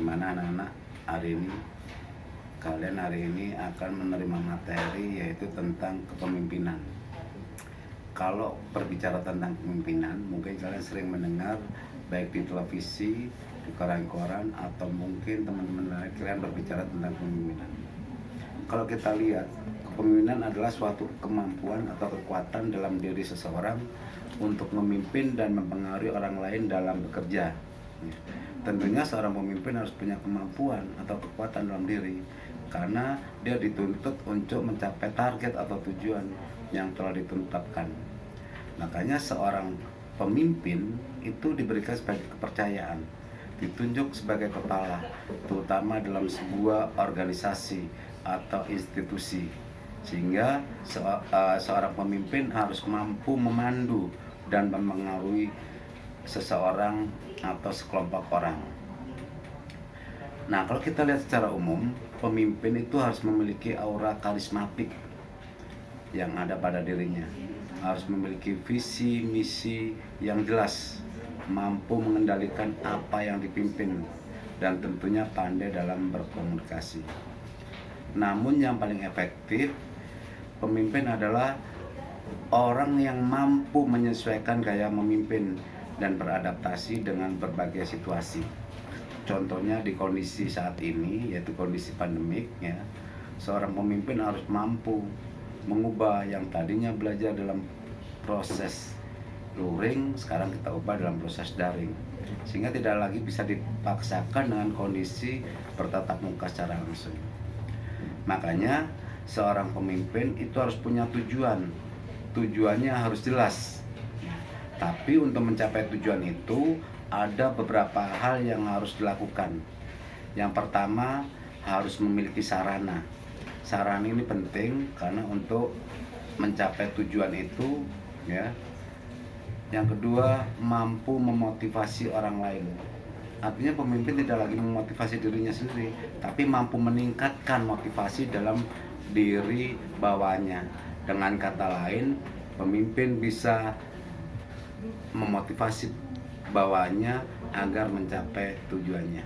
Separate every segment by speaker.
Speaker 1: Dimana anak-anak kalian hari ini akan menerima materi yaitu tentang kepemimpinan. Kalau berbicara tentang kepemimpinan, mungkin kalian sering mendengar baik di televisi, di koran-koran, atau mungkin teman-teman lain kalian berbicara tentang kepemimpinan. Kalau kita lihat, kepemimpinan adalah suatu kemampuan atau kekuatan dalam diri seseorang untuk memimpin dan mempengaruhi orang lain dalam bekerja. Tentunya seorang pemimpin harus punya kemampuan atau kekuatan dalam diri, karena dia dituntut untuk mencapai target atau tujuan yang telah ditetapkan. Makanya seorang pemimpin itu diberikan sebagai kepercayaan, ditunjuk sebagai kepala, terutama dalam sebuah organisasi atau institusi. Sehingga seorang pemimpin harus mampu memandu dan mempengaruhi seseorang atau sekelompok orang. Nah, kalau kita lihat secara umum, pemimpin itu harus memiliki aura karismatik yang ada pada dirinya, harus memiliki visi misi yang jelas, mampu mengendalikan apa yang dipimpin, dan tentunya pandai dalam berkomunikasi. Namun yang paling efektif, pemimpin adalah orang yang mampu menyesuaikan gaya memimpin dan beradaptasi dengan berbagai situasi. Contohnya di kondisi saat ini, yaitu kondisi pandemik, ya, seorang pemimpin harus mampu mengubah yang tadinya belajar dalam proses luring, sekarang kita ubah dalam proses daring, sehingga tidak lagi bisa dipaksakan dengan kondisi bertatap muka secara langsung. Makanya seorang pemimpin itu harus punya tujuannya harus jelas. Tapi untuk mencapai tujuan itu ada beberapa hal yang harus dilakukan. Yang pertama, harus memiliki sarana. Sarana ini penting karena untuk mencapai tujuan itu, ya. Yang kedua, mampu memotivasi orang lain. Artinya pemimpin tidak lagi memotivasi dirinya sendiri, tapi mampu meningkatkan motivasi dalam diri bawahannya. Dengan kata lain, pemimpin bisa memotivasi bawahannya agar mencapai tujuannya.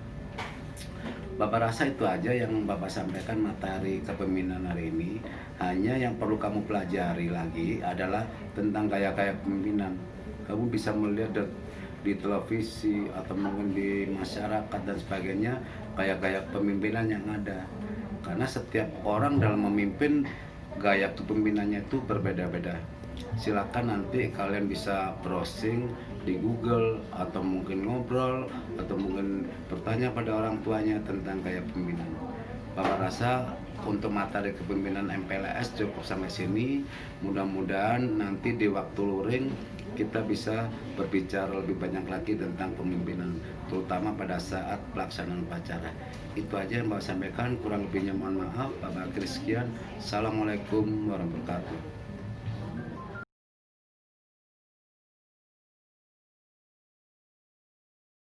Speaker 1: Bapak rasa itu aja yang Bapak sampaikan materi kepemimpinan hari ini. Hanya yang perlu kamu pelajari lagi adalah tentang gaya-gaya kepemimpinan. Kamu bisa melihat di televisi atau mungkin di masyarakat dan sebagainya, gaya-gaya kepemimpinan yang ada. Karena setiap orang dalam memimpin, gaya kepemimpinannya itu berbeda-beda. Silakan nanti kalian bisa browsing di Google atau mungkin ngobrol atau mungkin bertanya pada orang tuanya tentang gaya kepemimpinan. Bapak rasa untuk materi kepemimpinan MPLS cukup sampai sini. Mudah-mudahan nanti di waktu luring kita bisa berbicara lebih banyak lagi tentang pemimpinan, terutama pada saat pelaksanaan upacara. Itu aja yang Bapak sampaikan, kurang lebihnya mohon maaf. Bapak akhiri sekian. Assalamualaikum warahmatullahi wabarakatuh.